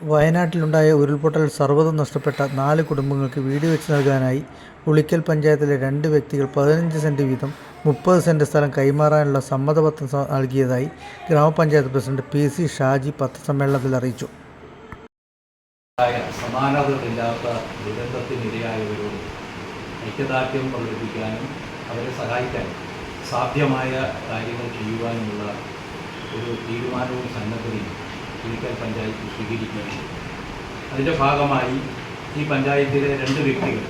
വയനാട്ടിലുണ്ടായ ഉരുൾപൊട്ടൽ സർവ്വതും നഷ്ടപ്പെട്ട 4 കുടുംബങ്ങൾക്ക് വീട് വെച്ച് നൽകാനായി ഉളിക്കൽ പഞ്ചായത്തിലെ 2 വ്യക്തികൾ 15 സെന്റ് വീതം 30 സെന്റ് സ്ഥലം കൈമാറാനുള്ള സമ്മതപത്രം നൽകിയതായി ഗ്രാമപഞ്ചായത്ത് പ്രസിഡന്റ് പി.സി. ഷാജി പത്രസമ്മേളനത്തിൽ അറിയിച്ചു. സമാനതകളില്ലാത്ത ദുരന്തത്തിനിരയായവരോട് ഐക്യദാർഢ്യം പ്രകടിപ്പിക്കാനും അവരെ സഹായിക്കാനും സാധ്യമായ കാര്യങ്ങൾ ചെയ്യുവാനുമുള്ള ഒരു തീരുമാനവും സന്നദ്ധതയും ഉളിക്കൽ പഞ്ചായത്ത് സ്വീകരിക്കുകയും അതിൻ്റെ ഭാഗമായി ഈ പഞ്ചായത്തിലെ 2 വ്യക്തികൾ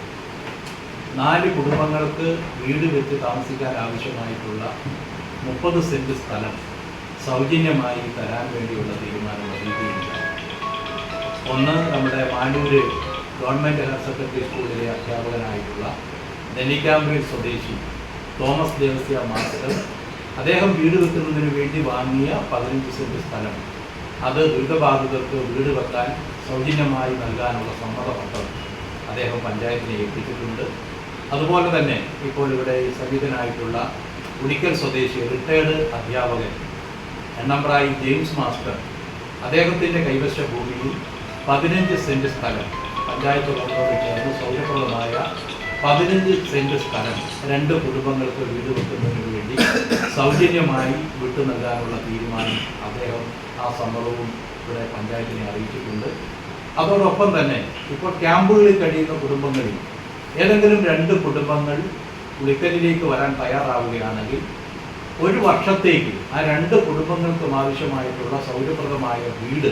4 കുടുംബങ്ങൾക്ക് വീട് വെച്ച് താമസിക്കാൻ ആവശ്യമായിട്ടുള്ള 30 സെന്റ് സ്ഥലം സൗജന്യമായി തരാൻ വേണ്ടിയുള്ള തീരുമാനം അറിയിക്കുകയുണ്ടായി. ഒന്ന്, നമ്മുടെ മാലൂര് ഗവൺമെൻറ് ഹയർ സെക്കൻഡറി സ്കൂളിലെ അധ്യാപകനായിട്ടുള്ള നെല്ലിക്കാമ്പയിൽ സ്വദേശി തോമസ് ദേവസ്യ മാസ്റ്റർ, അദ്ദേഹം വീട് വെക്കുന്നതിന് വേണ്ടി വാങ്ങിയ 15 സെന്റ് സ്ഥലം അത് ദുരിതബാധിതർക്ക് വീട് വെക്കാൻ സൗജന്യമായി നൽകാനുള്ള സമ്മതപത്രം അദ്ദേഹം പഞ്ചായത്തിനെ ഏൽപ്പിച്ചിട്ടുണ്ട്. അതുപോലെ തന്നെ ഇപ്പോൾ ഇവിടെ സന്നിധനായിട്ടുള്ള ഉളിക്കൽ സ്വദേശി റിട്ടയർഡ് അധ്യാപകൻ എണ്ണമ്പ്രായി ജെയിംസ് മാസ്റ്റർ, അദ്ദേഹത്തിൻ്റെ കൈവശ ഭൂമിയിൽ 15 സെന്റ് സ്ഥലം പഞ്ചായത്ത് ബോർഡോട് ചേർന്ന് സൗകര്യപ്രദമായ 15 സെന്റ് സ്ഥലം 2 കുടുംബങ്ങൾക്ക് വീട് വെക്കുന്നതിന് വേണ്ടി സൗജന്യമായി വിട്ടു നൽകാനുള്ള തീരുമാനം അദ്ദേഹം ആ സമ്മതവും ഇവിടെ പഞ്ചായത്തിനെ അറിയിച്ചിട്ടുണ്ട്. അതോടൊപ്പം തന്നെ ഇപ്പോൾ ക്യാമ്പുകളിൽ കഴിയുന്ന കുടുംബങ്ങളിൽ ഏതെങ്കിലും 2 കുടുംബങ്ങൾ ഉളിക്കലിലേക്ക് വരാൻ തയ്യാറാവുകയാണെങ്കിൽ 1 വർഷത്തേക്ക് ആ 2 കുടുംബങ്ങൾക്കും ആവശ്യമായിട്ടുള്ള സൗകര്യപ്രദമായ വീട്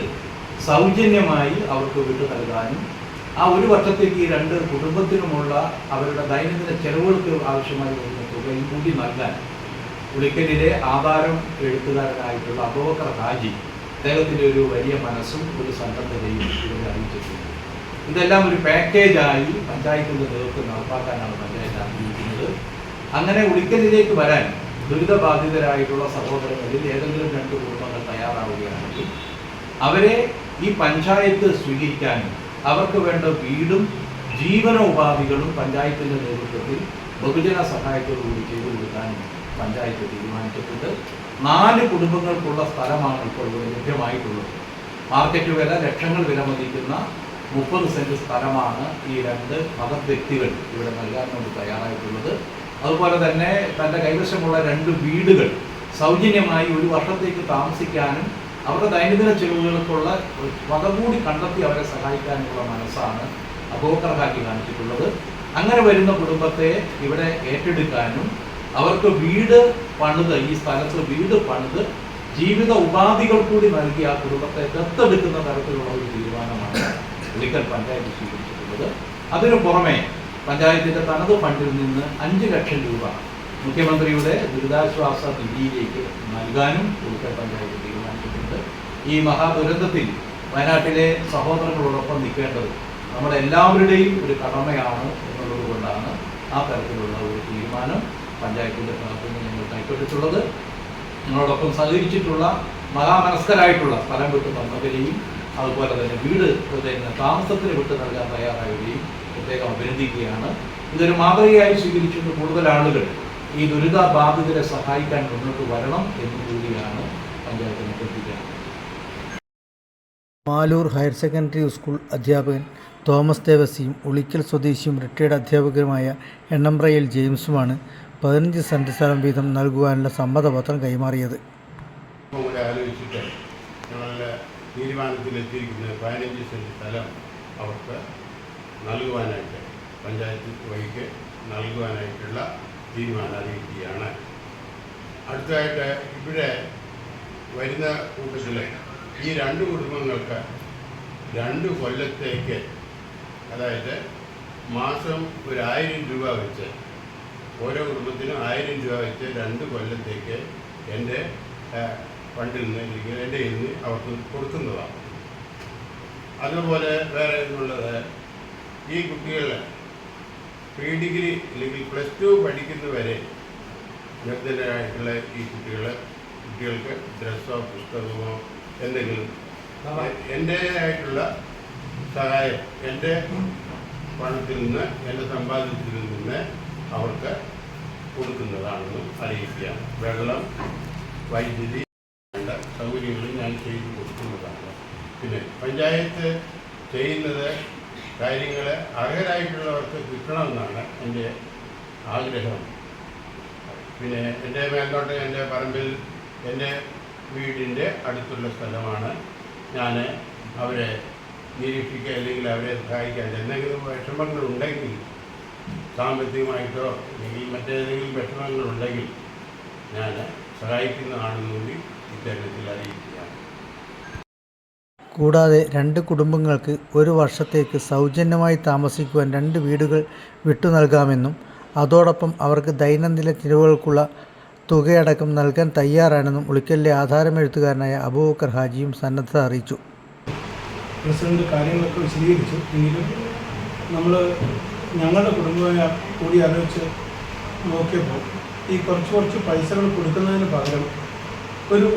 സൗജന്യമായി അവർക്ക് വിട്ടു നൽകാനും ആ 1 വർഷത്തേക്ക് ഈ 2 കുടുംബത്തിനുമുള്ള അവരുടെ ദൈനംദിന ചെലവുകൾക്ക് ആവശ്യമായി വരുന്ന തുകയും കൂടി നൽകാൻ ഉളിക്കലിലെ ആധാരം എഴുത്തുകാരനായിട്ടുള്ള അബൂബക്കർ ഹാജി അദ്ദേഹത്തിൻ്റെ ഒരു വലിയ മനസ്സും ഒരു സന്നദ്ധതയും ഇവിടെ അറിയിച്ചിട്ടുണ്ട്. ഇതെല്ലാം ഒരു പാക്കേജായി പഞ്ചായത്തിൻ്റെ നേതൃത്വം നടപ്പാക്കാനാണ് പഞ്ചായത്ത് ആഗ്രഹിക്കുന്നത്. അങ്ങനെ ഉളിക്കലിലേക്ക് വരാൻ ദുരിതബാധിതരായിട്ടുള്ള സഹോദരങ്ങളിൽ ഏതെങ്കിലും 2 കുടുംബങ്ങൾ തയ്യാറാവുകയാണെങ്കിൽ അവരെ ഈ പഞ്ചായത്ത് സ്വീകരിക്കാനും അവർക്ക് വേണ്ട വീടും ജീവനോപാധികളും പഞ്ചായത്തിൻ്റെ നേതൃത്വത്തിൽ ബഹുജന സഹായത്തോടുകൂടി ചെയ്തു കൊടുക്കാനും പഞ്ചായത്ത് തീരുമാനിച്ചിട്ടുണ്ട്. 4 കുടുംബങ്ങൾക്കുള്ള സ്ഥലമാണ് ഇപ്പോൾ ഇവിടെ ലഭ്യമായിട്ടുള്ളത്. മാർക്കറ്റ് വില ലക്ഷങ്ങൾ വിലമതിക്കുന്ന 30 സെന്റ് സ്ഥലമാണ് ഈ 2 മഹത് വ്യക്തികൾ ഇവിടെ നൽകാൻ വേണ്ടി തയ്യാറായിട്ടുള്ളത്. അതുപോലെ തന്നെ തൻ്റെ കൈവശമുള്ള 2 വീടുകൾ സൗജന്യമായി 1 വർഷത്തേക്ക് താമസിക്കാനും അവരുടെ ദൈനംദിന ചെലവുകൾക്കുള്ള വക കൂടി കണ്ടെത്തി അവരെ സഹായിക്കാനുള്ള മനസ്സാണ് അബൂബക്കർ ഹാജി കാണിച്ചിട്ടുള്ളത്. അങ്ങനെ വരുന്ന കുടുംബത്തെ ഇവിടെ ഏറ്റെടുക്കാനും അവർക്ക് വീട് പണിത് ഈ സ്ഥലത്ത് വീട് പണിത് ജീവിത ഉപാധികൾ കൂടി നൽകി ആ കുടുംബത്തെ ദത്തെടുക്കുന്ന തരത്തിലുള്ള ഒരു തീരുമാനമാണ് ഉളിക്കൽ പഞ്ചായത്ത് സ്വീകരിച്ചിട്ടുള്ളത്. അതിനു പുറമെ പഞ്ചായത്തിൻ്റെ തനത് ഫണ്ടിൽ നിന്ന് 5 ലക്ഷം രൂപ മുഖ്യമന്ത്രിയുടെ ദുരിതാശ്വാസ നിധിയിലേക്ക് നൽകാനും ഉളിക്കൽ പഞ്ചായത്ത് തീരുമാനിച്ചിട്ടുണ്ട്. ഈ മഹാദുരന്തത്തിൽ വയനാട്ടിലെ സഹോദരങ്ങളോടൊപ്പം നിൽക്കേണ്ടത് നമ്മുടെ എല്ലാവരുടെയും ഒരു കടമയാണ് എന്നുള്ളത് കൊണ്ടാണ് ആ തരത്തിലുള്ള ഒരു തീരുമാനം പഞ്ചായത്തിൻ്റെ ഭാഗത്ത് നിന്ന് ഞങ്ങൾ കൈക്കൊണ്ടിട്ടുള്ളത്. ഞങ്ങളോടൊപ്പം സഹകരിച്ചിട്ടുള്ള മഹാമനസ്കരായിട്ടുള്ള സ്ഥലം വിട്ട് തന്നവരെയും അതുപോലെ തന്നെ വീട് താമസത്തിന് വിട്ട് നൽകാൻ തയ്യാറായവരെയും പ്രത്യേകം അഭിനന്ദിക്കുകയാണ്. ഇതൊരു മാതൃകയായി സ്വീകരിച്ചിട്ട് കൂടുതൽ ആളുകൾ ഈ ദുരിതബാധിതരെ സഹായിക്കാൻ മുന്നോട്ട് വരണം എന്ന് കൂടിയാണ് പഞ്ചായത്തിന് അഭ്യർത്ഥിക്കുന്നത്. മാലൂർ ഹയർ സെക്കൻഡറി സ്കൂൾ അധ്യാപകൻ തോമസ് ദേവസിയും ഉളിക്കൽ സ്വദേശിയും റിട്ടയർഡ് അധ്യാപകരുമായ എണ്ണമ്പ്രയിൽ ജെയിംസുമാണ് 15 സെന്റ് സ്ഥലം വീതം നൽകുവാനുള്ള സമ്മതപത്രം കൈമാറിയത്. ആലോചിച്ചിട്ട് ഞങ്ങളുടെ തീരുമാനത്തിലെത്തിയിരിക്കുന്നത് 15 സെന്റ് സ്ഥലം അവർക്ക് നൽകുവാനായിട്ട് പഞ്ചായത്ത് വഴിക്ക് നൽകുവാനായിട്ടുള്ള തീരുമാനം അറിയിക്കുകയാണ്. അടുത്തതായിട്ട് ഇവിടെ വരുന്ന കൂട്ടത്തിൽ ഈ 2 കുടുംബങ്ങൾക്ക് 2 കൊല്ലത്തേക്ക്, അതായത് മാസം 1000 രൂപ വെച്ച് ഓരോ കുടുംബത്തിനും 1000 രൂപ വെച്ച് 2 കൊല്ലത്തേക്ക് എൻ്റെ ഫണ്ടിൽ നിന്ന് എൻ്റെ നിന്ന് അവർക്ക് കൊടുക്കുന്നതാണ്. അതുപോലെ വേറെ ഉള്ളത്, ഈ കുട്ടികൾ പ്രീ ഡിഗ്രി അല്ലെങ്കിൽ +2 പഠിക്കുന്നവരെ നിർദ്ധനരായിട്ടുള്ള ഈ കുട്ടികൾക്ക് ഡ്രസ്സോ പുസ്തകമോ എന്തെങ്കിലും എൻ്റെതായിട്ടുള്ള സഹായം എൻ്റെ പണത്തിൽ നിന്ന് എൻ്റെ സമ്പാദ്യത്തിൽ നിന്ന് അവർക്ക് കൊടുക്കുന്നതാണെന്ന് അറിയിക്കുകയാണ്. വെള്ളം, വൈദ്യുതി, സൗകര്യങ്ങളും ഞാൻ ചെയ്തു കൊടുക്കുന്നതാണ്. പിന്നെ പഞ്ചായത്ത് ചെയ്യുന്നത് കാര്യങ്ങൾ അർഹരായിട്ടുള്ളവർക്ക് കിട്ടണമെന്നാണ് എൻ്റെ ആഗ്രഹം. പിന്നെ എൻ്റെ മേൽനോട്ട് എൻ്റെ പറമ്പിൽ എൻ്റെ വീടിൻ്റെ അടുത്തുള്ള സ്ഥലമാണ്. ഞാൻ അവരെ നിരീക്ഷിക്കുക അല്ലെങ്കിൽ അവരെ സഹായിക്കാൻ എന്തെങ്കിലും വിഷമങ്ങളുണ്ടെങ്കിൽ സാമ്പത്തികമായിട്ടോ അല്ലെങ്കിൽ മറ്റേതെങ്കിലും വിഷമങ്ങളുണ്ടെങ്കിൽ ഞാൻ സഹായിക്കുന്നതാണെന്നുകൂടി ഇത്തരത്തിൽ അറിയിക്കുകയാണ്. കൂടാതെ 2 കുടുംബങ്ങൾക്ക് 1 വർഷത്തേക്ക് സൗജന്യമായി താമസിക്കുവാൻ 2 വീടുകൾ വിട്ടു നൽകാമെന്നും അതോടൊപ്പം അവർക്ക് ദൈനംദിന ചിലവുകൾക്കുള്ള തുകയടക്കം നൽകാൻ തയ്യാറാണെന്നും ഉളിക്കലിലെ ആധാരമെഴുത്തുകാരനായ അബൂബക്കർ ഹാജിയും സന്നദ്ധത അറിയിച്ചു. പ്രസിഡന്റ് കാര്യങ്ങളൊക്കെ വിശദീകരിച്ചു. എങ്കിലും നമ്മൾ ഞങ്ങളുടെ കുടുംബമായി കൂടി ആലോചിച്ച് നോക്കിയപ്പോൾ ഈ കുറച്ച് പൈസകൾ കൊടുക്കുന്നതിന് പകരം ഒരു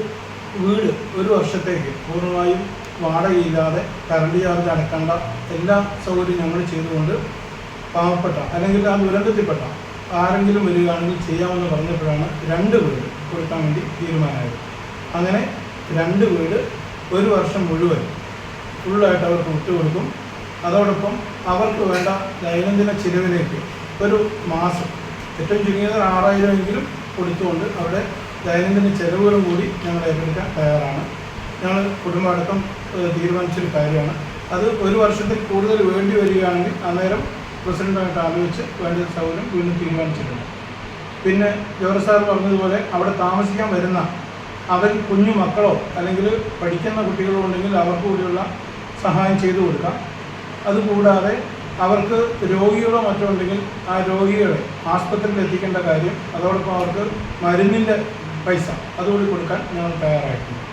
വീട് 1 വർഷത്തേക്ക് പൂർണ്ണമായും വാടകയില്ലാതെ കറണ്ട് ചാർജ് അടക്കേണ്ട എല്ലാ സൗകര്യവും ഞങ്ങൾ ചെയ്തുകൊണ്ട് പാവപ്പെട്ട അല്ലെങ്കിൽ ആ ദുരന്തത്തിൽപ്പെട്ട ആരെങ്കിലും വരികയാണെങ്കിൽ ചെയ്യാമെന്ന് പറഞ്ഞപ്പോഴാണ് 2 വീട് കൊടുക്കാൻ വേണ്ടി തീരുമാനമായത്. അങ്ങനെ 2 വീട് 1 വർഷം മുഴുവൻ ഫുള്ളായിട്ട് അവർക്ക് വിട്ടുകൊടുക്കും. അതോടൊപ്പം അവർക്ക് വേണ്ട ദൈനംദിന ചിലവിലേക്ക് ഒരു മാസം ഏറ്റവും ചുരുങ്ങിയത് 6000 എങ്കിലും കൊടുത്തുകൊണ്ട് അവിടെ ദൈനംദിന ചിലവുകളും കൂടി ഞങ്ങൾ ഏറ്റെടുക്കാൻ തയ്യാറാണ്. ഞങ്ങൾ കുടുംബമടക്കം തീരുമാനിച്ചൊരു കാര്യമാണ്. അത് 1 വർഷത്തിൽ കൂടുതൽ വേണ്ടി വരികയാണെങ്കിൽ അന്നേരം പ്രസിഡന്റുമായിട്ട് ആലോചിച്ച് വേണ്ട സൗകര്യം വീണ്ടും തീരുമാനിച്ചിട്ടുണ്ട്. പിന്നെ ജോർജ് സാർ പറഞ്ഞതുപോലെ അവിടെ താമസിക്കാൻ വരുന്ന അവർ കുഞ്ഞു മക്കളോ അല്ലെങ്കിൽ പഠിക്കുന്ന കുട്ടികളോ ഉണ്ടെങ്കിൽ അവർക്ക് കൂടിയുള്ള സഹായം ചെയ്തു കൊടുക്കാം. അതുകൂടാതെ അവർക്ക് രോഗികളോ മറ്റോ ഉണ്ടെങ്കിൽ ആ രോഗികളെ ആസ്പത്രിയിൽ എത്തിക്കേണ്ട കാര്യം, അതോടൊപ്പം അവർക്ക് മരുന്നിൻ്റെ പൈസ അതുകൂടി കൊടുക്കാൻ ഞങ്ങൾ തയ്യാറായിട്ടുണ്ട്.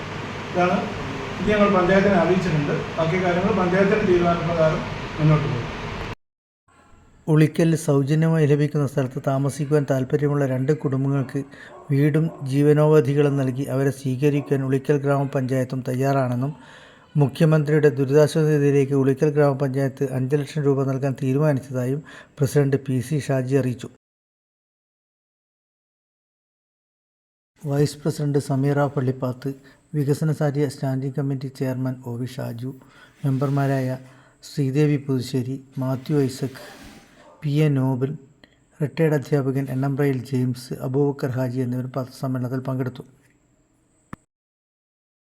ഇത് ഞങ്ങൾ പഞ്ചായത്തിനെ അറിയിച്ചിട്ടുണ്ട്. ബാക്കി കാര്യങ്ങൾ പഞ്ചായത്തിൻ്റെ തീരുമാനപ്രകാരം മുന്നോട്ട് പോകും. ഉളിക്കലിൽ സൗജന്യമായി ലഭിക്കുന്ന സ്ഥലത്ത് താമസിക്കുവാൻ താൽപ്പര്യമുള്ള 2 കുടുംബങ്ങൾക്ക് വീടും ജീവനോപാധികളും നൽകി അവരെ സ്വീകരിക്കാൻ ഉളിക്കൽ ഗ്രാമപഞ്ചായത്തും തയ്യാറാണെന്നും മുഖ്യമന്ത്രിയുടെ ദുരിതാശ്വാസ നിധിയിലേക്ക് ഉളിക്കൽ ഗ്രാമപഞ്ചായത്ത് 5 ലക്ഷം രൂപ നൽകാൻ തീരുമാനിച്ചതായും പ്രസിഡന്റ് PC ഷാജി അറിയിച്ചു. വൈസ് പ്രസിഡന്റ് സമീറ പള്ളിപ്പാത്ത്, വികസനകാര്യ standing committee chairman OV Shaju, മെമ്പർമാരായ ശ്രീദേവി പുതുശ്ശേരി, മാത്യു ഐസക്, PA നോബൽ, റിട്ടയർഡ് അധ്യാപകൻ എണ്ണമ്പ്രയിൽ ജെയിംസ്, അബൂബക്കർ ഹാജി എന്നിവർ പത്രസമ്മേളനത്തിൽ പങ്കെടുത്തു.